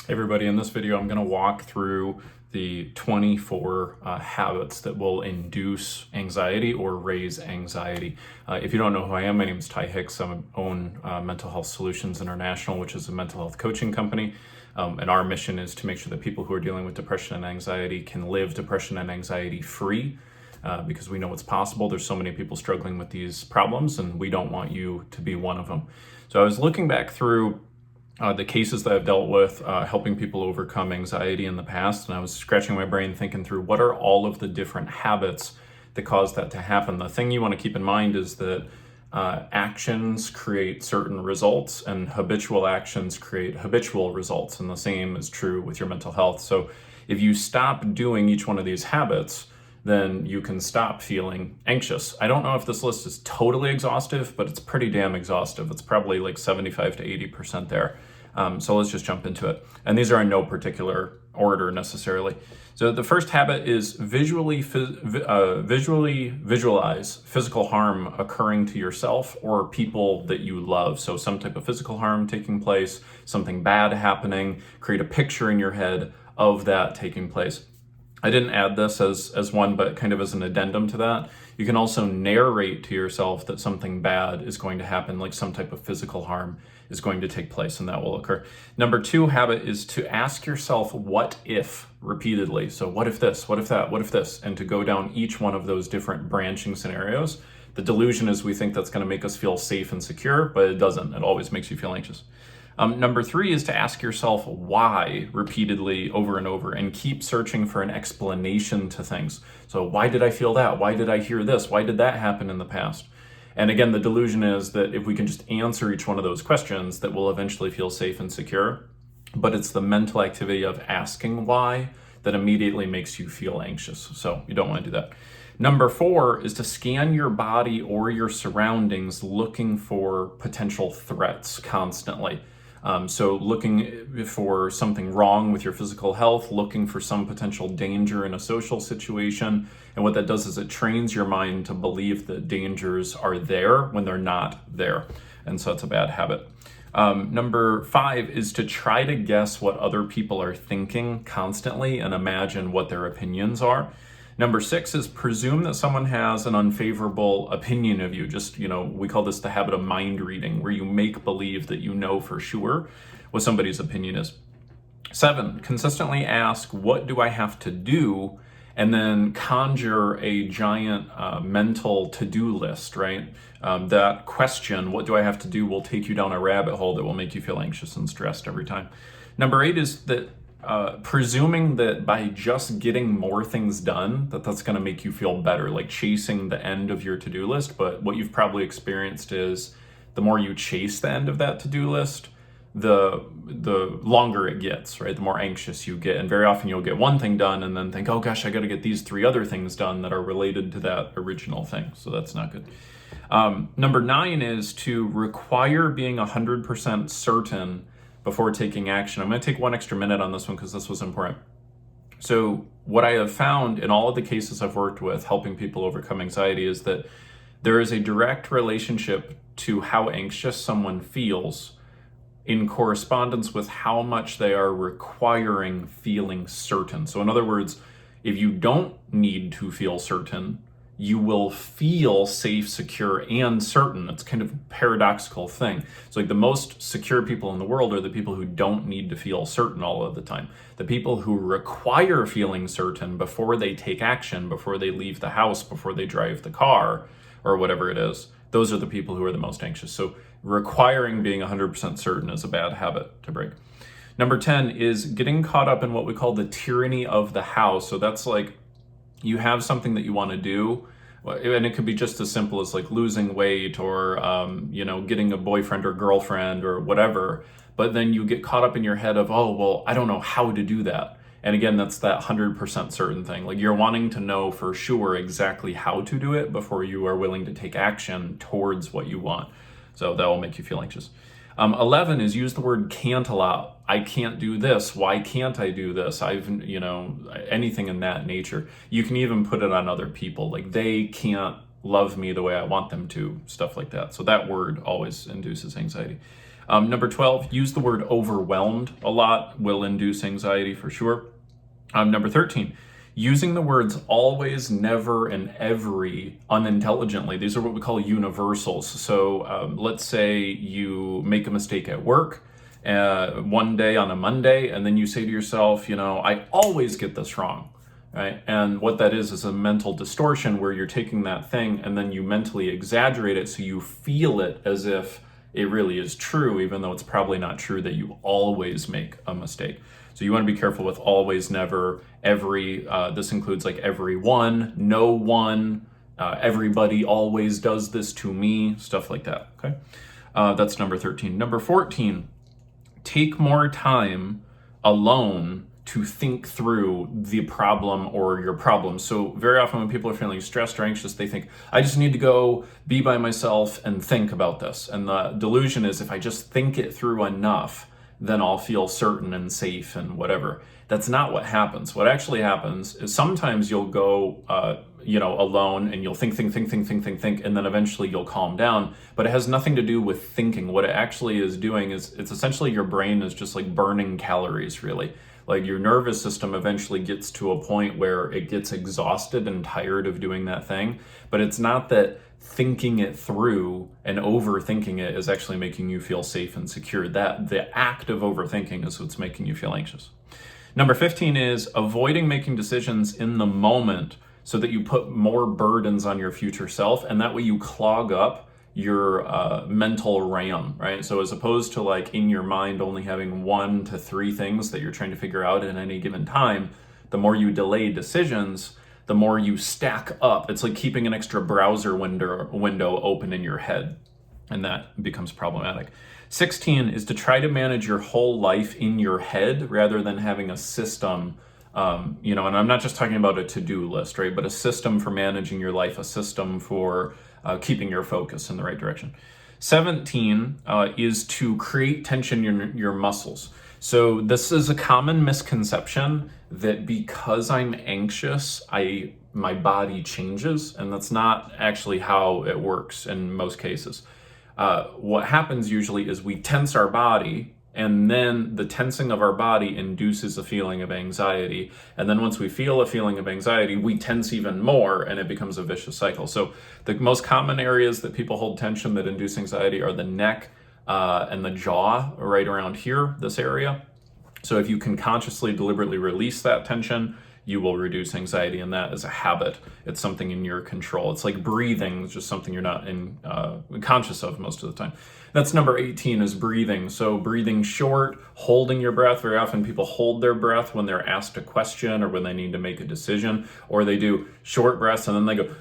Hey everybody, in this video I'm going to walk through the 24 habits that will induce anxiety or raise anxiety. If you don't know who I am, my name is Hicks. I own Mental Health Solutions International, which is a mental health coaching company. And our mission is to make sure that people who are dealing with depression and anxiety can live depression and anxiety free. Because we know it's possible. There's so many people struggling with these problems, and we don't want you to be one of them. So I was looking back through the cases that I've dealt with helping people overcome anxiety in the past, and I was scratching my brain thinking through what are all of the different habits that cause that to happen. The thing you want to keep in mind is that actions create certain results, and habitual actions create habitual results, and the same is true with your mental health. So if you stop doing each one of these habits, then you can stop feeling anxious. I don't know if this list is totally exhaustive, but it's pretty damn exhaustive. It's probably like 75 to 80% there. So let's just jump into it. And these are in no particular order necessarily. So the first habit is visually visualize physical harm occurring to yourself or people that you love. So some type of physical harm taking place, something bad happening, create a picture in your head of that taking place. I didn't add this as one, but kind of as an addendum to that. You can also narrate to yourself that something bad is going to happen, like some type of physical harm is going to take place, and that will occur. Number 2 habit is to ask yourself, what if, repeatedly. So what if this, what if that, what if this, and to go down each one of those different branching scenarios. The delusion is we think that's going to make us feel safe and secure, but it doesn't. It always makes you feel anxious. Number 3 is to ask yourself why repeatedly over and over and keep searching for an explanation to things. So why did I feel that? Why did I hear this? Why did that happen in the past? And again, the delusion is that if we can just answer each one of those questions, that we'll eventually feel safe and secure. But it's the mental activity of asking why that immediately makes you feel anxious. So you don't want to do that. Number 4 is to scan your body or your surroundings looking for potential threats constantly. So looking for something wrong with your physical health, looking for some potential danger in a social situation. And what that does is it trains your mind to believe that dangers are there when they're not there. And so it's a bad habit. Number 5 is to try to guess what other people are thinking constantly and imagine what their opinions are. Number 6 is presume that someone has an unfavorable opinion of you. Just, we call this the habit of mind reading, where you make believe that you know for sure what somebody's opinion is. 7, consistently ask, what do I have to do? And then conjure a giant mental to-do list, right? That question, what do I have to do, will take you down a rabbit hole that will make you feel anxious and stressed every time. Number 8 is that presuming that by just getting more things done, that's going to make you feel better, like chasing the end of your to-do list. But what you've probably experienced is the more you chase the end of that to-do list, the longer it gets, right? The more anxious you get. And very often you'll get one thing done and then think, oh gosh, I got to get these 3 other things done that are related to that original thing. So that's not good. Number 9 is to require being 100% certain before taking action. I'm going to take 1 extra minute on this one because this was important. So what I have found in all of the cases I've worked with helping people overcome anxiety is that there is a direct relationship to how anxious someone feels in correspondence with how much they are requiring feeling certain. So in other words, if you don't need to feel certain, you will feel safe, secure, and certain. It's kind of a paradoxical thing. It's like the most secure people in the world are the people who don't need to feel certain all of the time. The people who require feeling certain before they take action, before they leave the house, before they drive the car, or whatever it is, those are the people who are the most anxious. So requiring being 100% certain is a bad habit to break. Number 10 is getting caught up in what we call the tyranny of the house. So that's like, you have something that you want to do, and it could be just as simple as like losing weight or, getting a boyfriend or girlfriend or whatever. But then you get caught up in your head of, oh, well, I don't know how to do that. And again, that's that 100% certain thing. Like you're wanting to know for sure exactly how to do it before you are willing to take action towards what you want. So that will make you feel anxious. 11 is use the word can't a lot. I can't do this. Why can't I do this? Anything in that nature. You can even put it on other people. Like they can't love me the way I want them to, stuff like that. So that word always induces anxiety. Number 12, use the word overwhelmed a lot, will induce anxiety for sure. Number 13, using the words always, never, and every unintelligently. These are what we call universals. So let's say you make a mistake at work one day on a Monday, and then you say to yourself, I always get this wrong. Right? And what that is a mental distortion where you're taking that thing and then you mentally exaggerate it so you feel it as if it really is true, even though it's probably not true that you always make a mistake. So you want to be careful with always, never, every. This includes like everyone, no one, everybody always does this to me, stuff like that. Okay, that's number 13. Number 14, take more time alone to think through the problem or your problem. So very often when people are feeling stressed or anxious, they think, I just need to go be by myself and think about this. And the delusion is if I just think it through enough, then I'll feel certain and safe and whatever. That's not what happens. What actually happens is sometimes you'll go, alone and you'll think, and then eventually you'll calm down. But it has nothing to do with thinking. What it actually is doing is it's essentially your brain is just like burning calories, really. Like your nervous system eventually gets to a point where it gets exhausted and tired of doing that thing. But it's not that thinking it through and overthinking it is actually making you feel safe and secure. That the act of overthinking is what's making you feel anxious. Number 15 is avoiding making decisions in the moment so that you put more burdens on your future self, and that way you clog up your mental RAM, right? So as opposed to like in your mind only having 1 to 3 things that you're trying to figure out at any given time, the more you delay decisions, the more you stack up. It's like keeping an extra browser window open in your head, and that becomes problematic. 16 is to try to manage your whole life in your head rather than having a system, and I'm not just talking about a to-do list, right? But a system for managing your life, a system for keeping your focus in the right direction. 17 is to create tension in your muscles. So this is a common misconception that because I'm anxious, my body changes, and that's not actually how it works in most cases. What happens usually is we tense our body, and then the tensing of our body induces a feeling of anxiety. And then once we feel a feeling of anxiety, we tense even more, and it becomes a vicious cycle. So the most common areas that people hold tension that induce anxiety are the neck and the jaw, right around here, this area. So if you can consciously, deliberately release that tension, you will reduce anxiety, and that is a habit. It's something in your control. It's like breathing. It's just something you're not conscious of most of the time. That's number 18 is breathing. So breathing short, holding your breath. Very often people hold their breath when they're asked a question or when they need to make a decision, or they do short breaths and then they go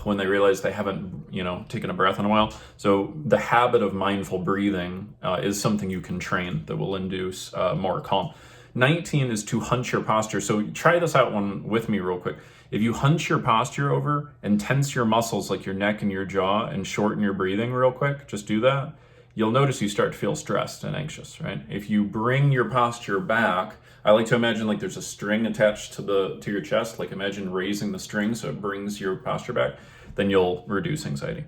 when they realize they haven't, taken a breath in a while. So the habit of mindful breathing is something you can train that will induce more calm. 19 is to hunch your posture. So try this out one with me real quick. If you hunch your posture over and tense your muscles like your neck and your jaw and shorten your breathing real quick, just do that, you'll notice you start to feel stressed and anxious, right? If you bring your posture back, I like to imagine like there's a string attached to your chest, like imagine raising the string so it brings your posture back, then you'll reduce anxiety.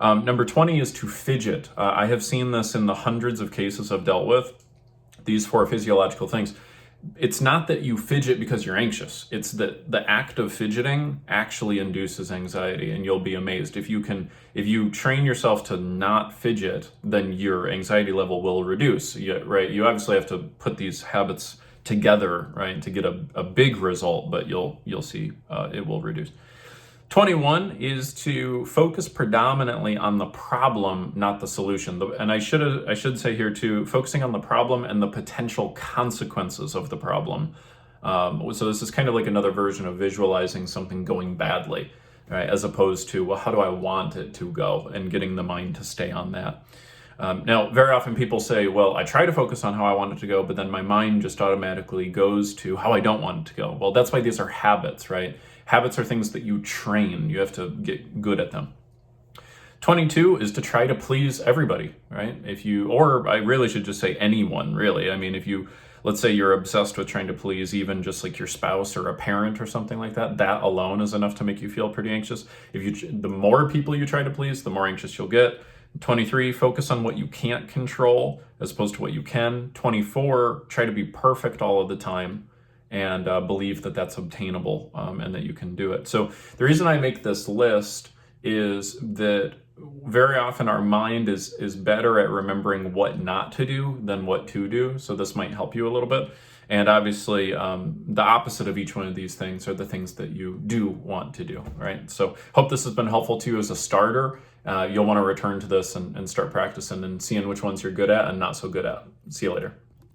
Number 20 is to fidget. I have seen this in the hundreds of cases I've dealt with. These 4 physiological things. It's not that you fidget because you're anxious. It's that the act of fidgeting actually induces anxiety, and you'll be amazed. If you train yourself to not fidget, then your anxiety level will reduce, right? You obviously have to put these habits together, right, to get a big result, but you'll see it will reduce. 21 is to focus predominantly on the problem, not the solution. And I should say here too, focusing on the problem and the potential consequences of the problem. So this is kind of like another version of visualizing something going badly, right? As opposed to, well, how do I want it to go, and getting the mind to stay on that. Now, very often people say, well, I try to focus on how I want it to go, but then my mind just automatically goes to how I don't want it to go. Well, that's why these are habits, right? Habits are things that you train. You have to get good at them. 22 is to try to please everybody, right? Or I really should just say anyone, really. I mean, let's say you're obsessed with trying to please even just like your spouse or a parent or something like that, that alone is enough to make you feel pretty anxious. The more people you try to please, the more anxious you'll get. 23, focus on what you can't control as opposed to what you can. 24, try to be perfect all of the time and believe that that's obtainable and that you can do it. So the reason I make this list is that very often our mind is better at remembering what not to do than what to do. So this might help you a little bit. And obviously, the opposite of each one of these things are the things that you do want to do, right? So hope this has been helpful to you as a starter. You'll want to return to this and start practicing and seeing which ones you're good at and not so good at. See you later.